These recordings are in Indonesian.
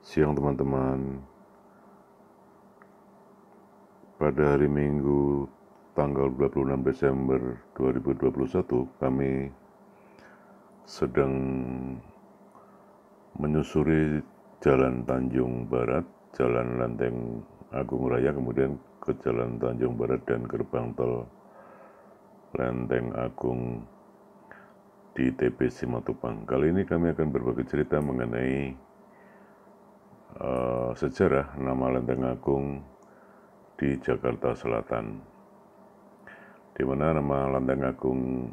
Siang teman-teman, pada hari Minggu tanggal 26 Desember 2021 kami sedang menyusuri Jalan Tanjung Barat, Jalan Lenteng Agung Raya, kemudian ke Jalan Tanjung Barat dan gerbang tol Lenteng Agung di TBC Matupang. Kali ini kami akan berbagi cerita mengenai sejarah nama Lenteng Agung di Jakarta Selatan, di mana nama Lenteng Agung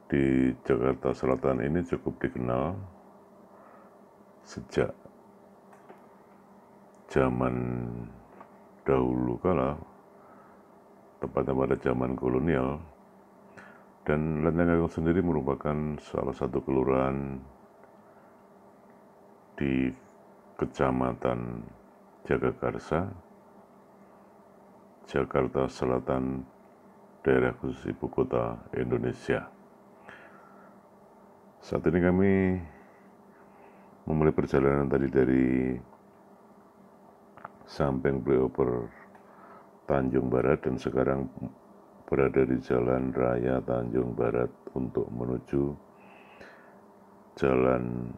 di Jakarta Selatan ini cukup dikenal sejak zaman dahulu kala, tepatnya pada zaman kolonial. Dan Lenteng Agung sendiri merupakan salah satu kelurahan di Kecamatan Jagakarsa, Jakarta Selatan, daerah khusus ibu kota Indonesia. Saat ini kami memulai perjalanan tadi dari Sampeng Flyover Tanjung Barat dan sekarang berada di Jalan Raya Tanjung Barat untuk menuju Jalan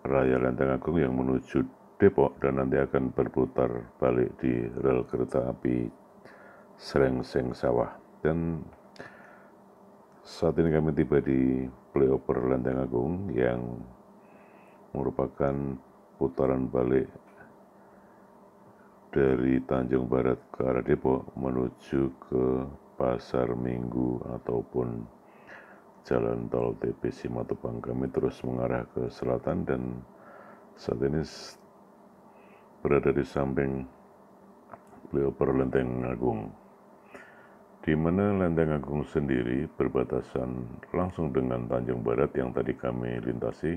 Raya Lenteng Agung yang menuju Depok dan nanti akan berputar balik di rel kereta api Srengseng Sawah. Dan saat ini kami tiba di Flyover Lenteng Agung yang merupakan putaran balik dari Tanjung Barat ke arah Depok menuju ke Pasar Minggu ataupun Jalan Tol TBC Matupang. Kami terus mengarah ke selatan dan saat ini berada di samping Flyover Lenteng Agung, di mana Lenteng Agung sendiri berbatasan langsung dengan Tanjung Barat yang tadi kami lintasi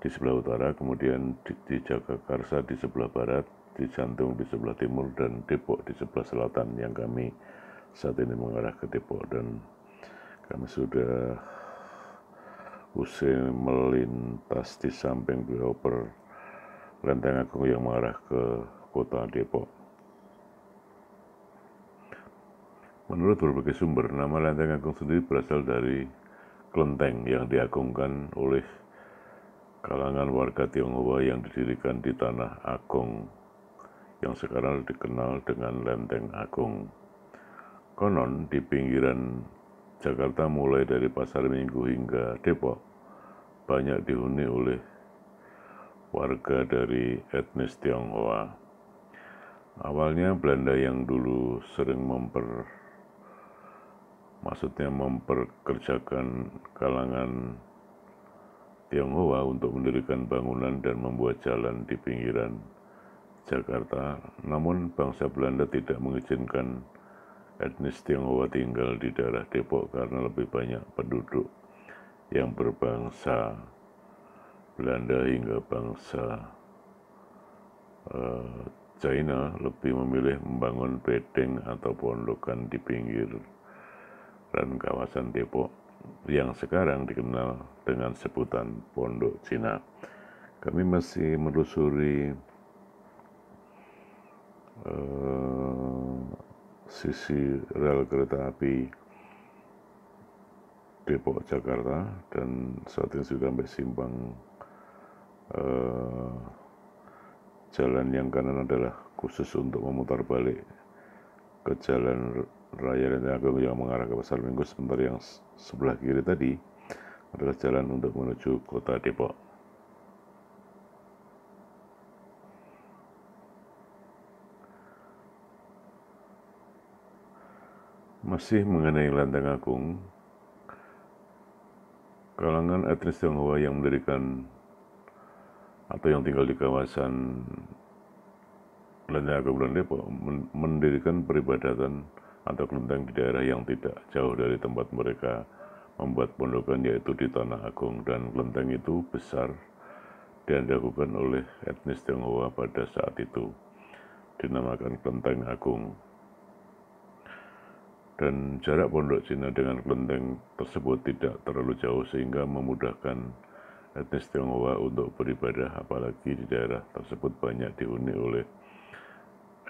di sebelah utara, kemudian di Jagakarsa di sebelah barat, di Jantung di sebelah timur, dan Depok di sebelah selatan yang kami saat ini mengarah ke Depok. Dan kami sudah usai melintas di samping Flyover Lenteng Agung yang mengarah ke kota Depok. Menurut berbagai sumber, nama Lenteng Agung sendiri berasal dari kelenteng yang diagungkan oleh kalangan warga Tionghoa yang didirikan di Tanah Agong yang sekarang dikenal dengan Lenteng Agung. Konon di pinggiran Jakarta mulai dari Pasar Minggu hingga Depok banyak dihuni oleh warga dari etnis Tionghoa. Awalnya Belanda yang dulu sering memperkerjakan kalangan Tionghoa untuk mendirikan bangunan dan membuat jalan di pinggiran Jakarta. Namun bangsa Belanda tidak mengizinkan etnis Tionghoa tinggal di daerah Depok karena lebih banyak penduduk yang berbangsa Belanda hingga bangsa China lebih memilih membangun bedeng atau pondokan di pinggiran kawasan Depok yang sekarang dikenal dengan sebutan Pondok Cina. Kami masih menelusuri sisi rel kereta api Depok Jakarta dan saat ini sudah sampai simpang jalan yang kanan adalah khusus untuk memutar balik ke Jalan Raya Lenteng Agung yang mengarah ke Pasar Minggu, sebentar yang sebelah kiri tadi adalah jalan untuk menuju kota Depok. Masih mengenai Lenteng Agung, kalangan etnis Tionghoa yang mendirikan atau yang tinggal di kawasan Lenteng Agung dan Depok mendirikan peribadatan atau kelenteng di daerah yang tidak jauh dari tempat mereka membuat pondokan, yaitu di Tanah Agung. Dan kelenteng itu besar dan dilakukan oleh etnis Tionghoa pada saat itu, dinamakan Kelenteng Agung. Dan jarak pondok Cina dengan kelenteng tersebut tidak terlalu jauh sehingga memudahkan etnis Tionghoa untuk beribadah, apalagi di daerah tersebut banyak dihuni oleh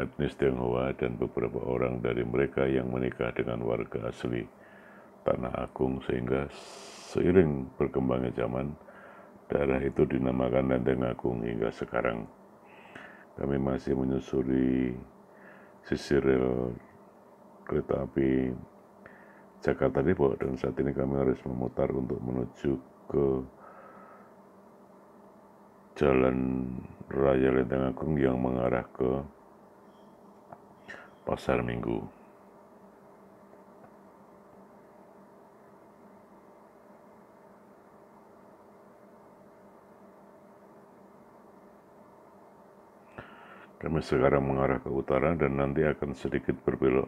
etnis Tionghoa dan beberapa orang dari mereka yang menikah dengan warga asli Tanah Agung, sehingga seiring berkembangnya zaman, daerah itu dinamakan Lenteng Agung hingga sekarang. Kami masih menyusuri sisi rel kereta api Jakarta Depok, dan saat ini kami harus memutar untuk menuju ke Jalan Raya Lenteng Agung yang mengarah ke Pasar Minggu. Kami sekarang mengarah ke utara dan nanti akan sedikit berbelok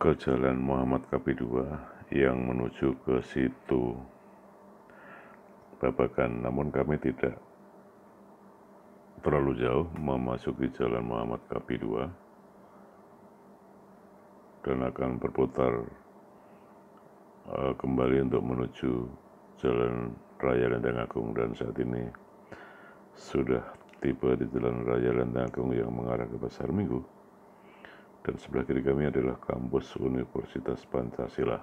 ke Jalan Muhammad Kapi II yang menuju ke Situ Babakan. Namun kami tidak terlalu jauh memasuki Jalan Muhammad Kapi II dan akan berputar kembali untuk menuju Jalan Raya Lenteng Agung, dan saat ini sudah tiba di Jalan Raya Lenteng Agung yang mengarah ke Pasar Minggu, dan sebelah kiri kami adalah kampus Universitas Pancasila.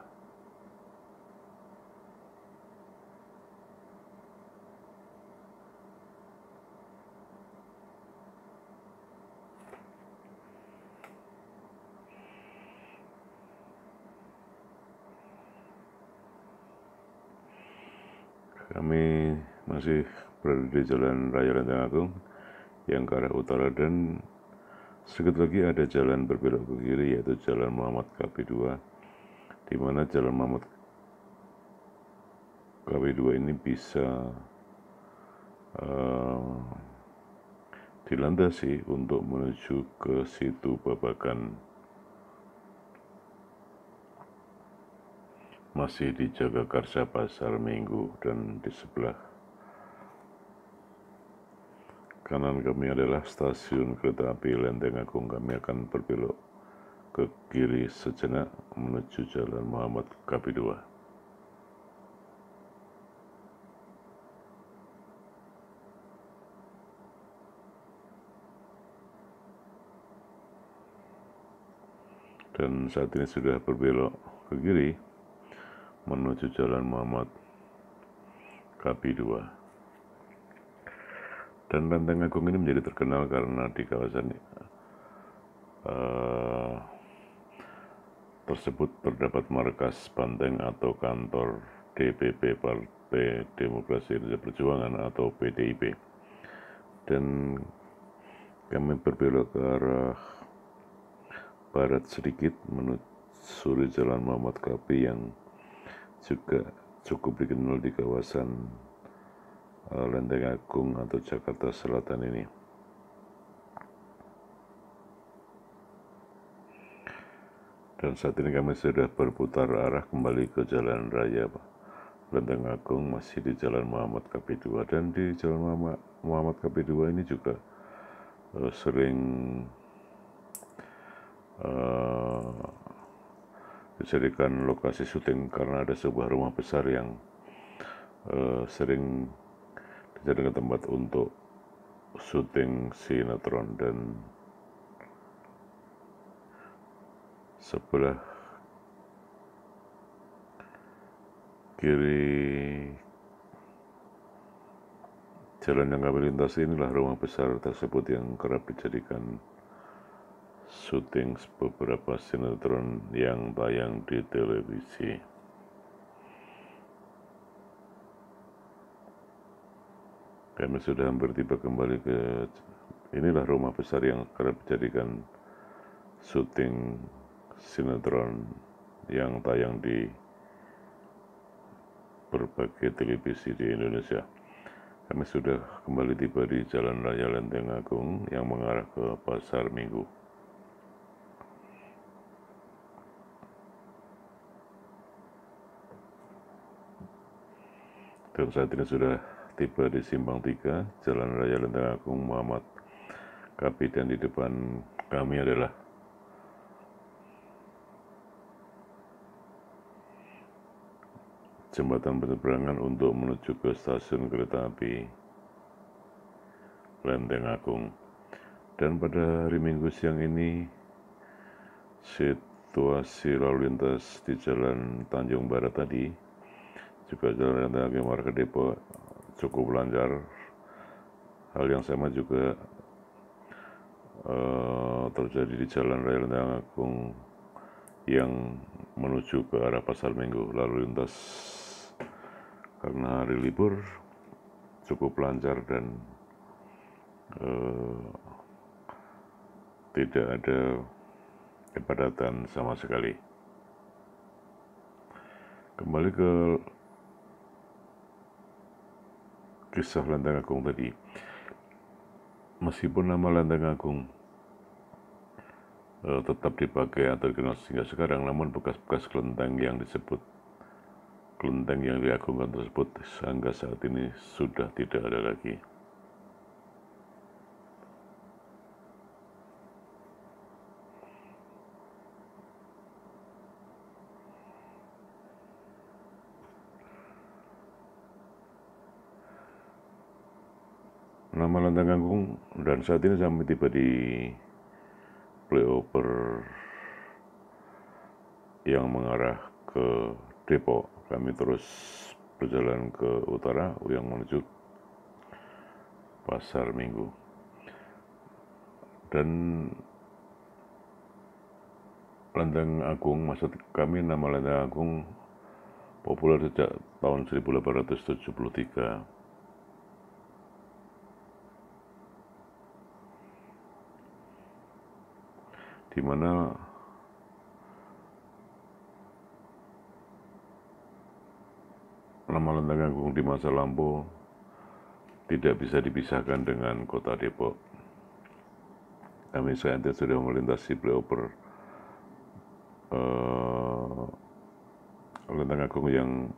Kami masih berada di Jalan Raya Lenteng Agung yang ke arah utara, dan sedikit lagi ada jalan berbelok ke kiri, yaitu Jalan Muhammad Kapi II, di mana Jalan Muhammad Kapi II ini bisa dilandasi untuk menuju ke Situ Babakan. Masih di Jagakarsa Pasar Minggu, dan di sebelah kanan kami adalah stasiun kereta api Lenteng Agung. Kami akan berbelok ke kiri sejenak menuju Jalan Muhammad Kapi II. Dan saat ini sudah berbelok ke kiri menuju Jalan Muhammad Kapi II. Dan Lenteng Agung ini menjadi terkenal karena di kawasan tersebut terdapat markas banteng atau kantor DPP Partai Demokrasi Indonesia Perjuangan atau PDIP. Dan kami berbelok ke arah barat sedikit menyusuri Jalan Muhammad Kapi yang juga cukup dikenal di kawasan Lenteng Agung atau Jakarta Selatan ini. Dan saat ini kami sudah berputar arah kembali ke Jalan Raya Lenteng Agung, masih di Jalan Muhammad Kapi II. Dan di Jalan Muhammad Kapi II ini juga sering dijadikan lokasi syuting karena ada sebuah rumah besar yang sering dijadikan tempat untuk syuting sinetron. Dan sebelah kiri jalan yang kami lintasi inilah rumah besar tersebut yang kerap dijadikan syuting beberapa sinetron yang tayang di televisi. Kami sudah hampir tiba kembali ke inilah rumah besar yang kerap dijadikan syuting sinetron yang tayang di berbagai televisi di Indonesia. Kami sudah kembali tiba di Jalan Raya Lenteng Agung yang mengarah ke Pasar Minggu. Dan saat ini sudah tiba di Simpang 3 Jalan Raya Lenteng Agung Muhammad Kapi, dan di depan kami adalah jembatan penyeberangan untuk menuju ke stasiun kereta api Lenteng Agung. Dan pada hari Minggu siang ini, situasi lalu lintas di Jalan Tanjung Barat tadi, juga Jalan Lenteng Agung arah ke Depok cukup lancar. Hal yang sama juga terjadi di Jalan Raya Lenteng Agung yang menuju ke arah Pasar Minggu. Lalu lintas karena hari libur cukup lancar dan tidak ada kepadatan sama sekali. Kembali ke kisah Lenteng Agung tadi, meskipun nama Lenteng Agung tetap dipakai atau dikenal hingga sekarang, namun bekas-bekas kelenteng yang disebut kelenteng yang diagungkan tersebut hingga saat ini sudah tidak ada lagi. Nama Lenteng Agung dan saat ini sampai tiba di flyover yang mengarah ke Depok. Kami terus berjalan ke utara yang menuju Pasar Minggu. Dan Lenteng Agung, maksud kami nama Lenteng Agung populer sejak tahun 1873. Di mana nama Lenteng Agung di masa lampau tidak bisa dipisahkan dengan kota Depok. Kami saat itu sudah melintasi flyover Lenteng Agung yang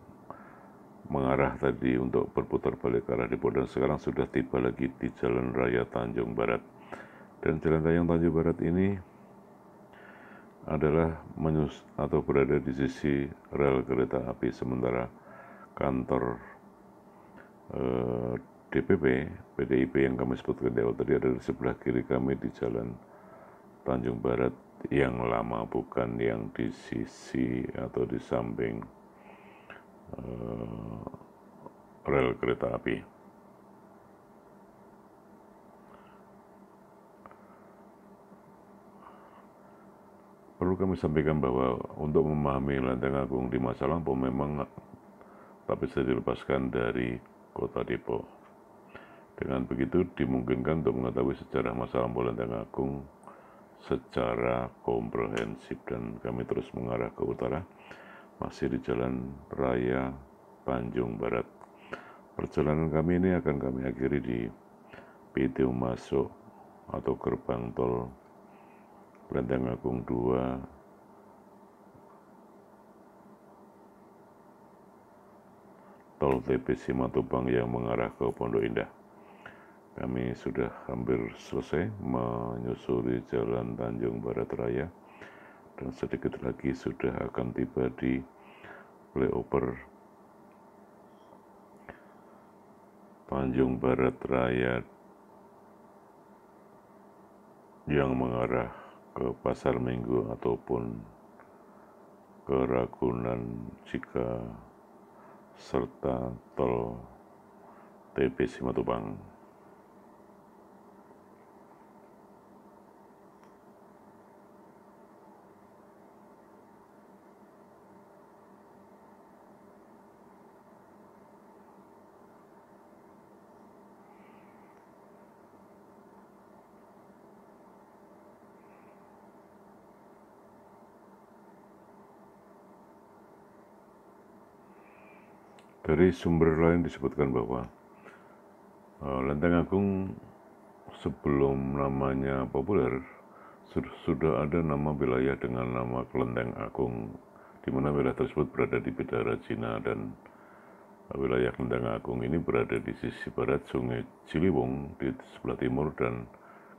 mengarah tadi untuk berputar balik ke arah Depok, dan sekarang sudah tiba lagi di Jalan Raya Tanjung Barat. Dan Jalan Raya Tanjung Barat ini adalah atau berada di sisi rel kereta api, sementara kantor DPP PDIP yang kami sebutkan di awal tadi ada di sebelah kiri kami di Jalan Tanjung Barat yang lama, bukan yang di sisi atau di samping rel kereta api. Perlu kami sampaikan bahwa untuk memahami Lenteng Agung di masa lampau memang tak bisa dilepaskan dari kota Depok. Dengan begitu dimungkinkan untuk mengetahui sejarah masa lampau Lenteng Agung secara komprehensif, dan kami terus mengarah ke utara, masih di Jalan Raya Tanjung Barat. Perjalanan kami ini akan kami akhiri di pintu masuk atau gerbang tol Lenteng Agung 2 tol TP Simatupang yang mengarah ke Pondok Indah. Kami sudah hampir selesai menyusuri Jalan Tanjung Barat Raya dan sedikit lagi sudah akan tiba di flyover Tanjung Barat Raya yang mengarah ke Pasar Minggu ataupun ke Ragunan Cika serta tol TP Simatupang. Dari sumber lain disebutkan bahwa Lenteng Agung sebelum namanya populer sudah ada nama wilayah dengan nama Kelenteng Agung, di mana wilayah tersebut berada di Bidara Cina, dan wilayah Kelenteng Agung ini berada di sisi barat Sungai Ciliwung di sebelah timur dan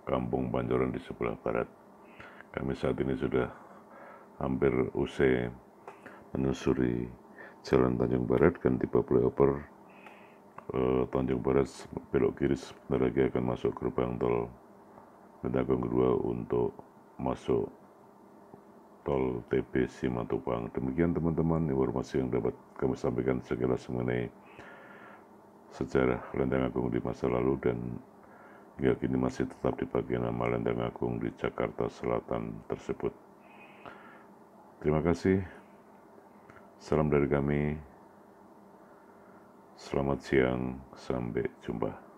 Kampung Pancoran di sebelah barat. Kami saat ini sudah hampir usai menyusuri Jalan Tanjung Barat dan tiba flyover Tanjung Barat belok kiri sebentar lagi akan masuk gerbang tol Lenteng Agung kedua untuk masuk tol TP Simatupang. Demikian teman-teman informasi yang dapat kami sampaikan sekilas mengenai sejarah Lenteng Agung di masa lalu dan hingga kini masih tetap dipakai nama Lenteng Agung di Jakarta Selatan tersebut. Terima kasih. Salam dari kami. Selamat siang. Sampai jumpa.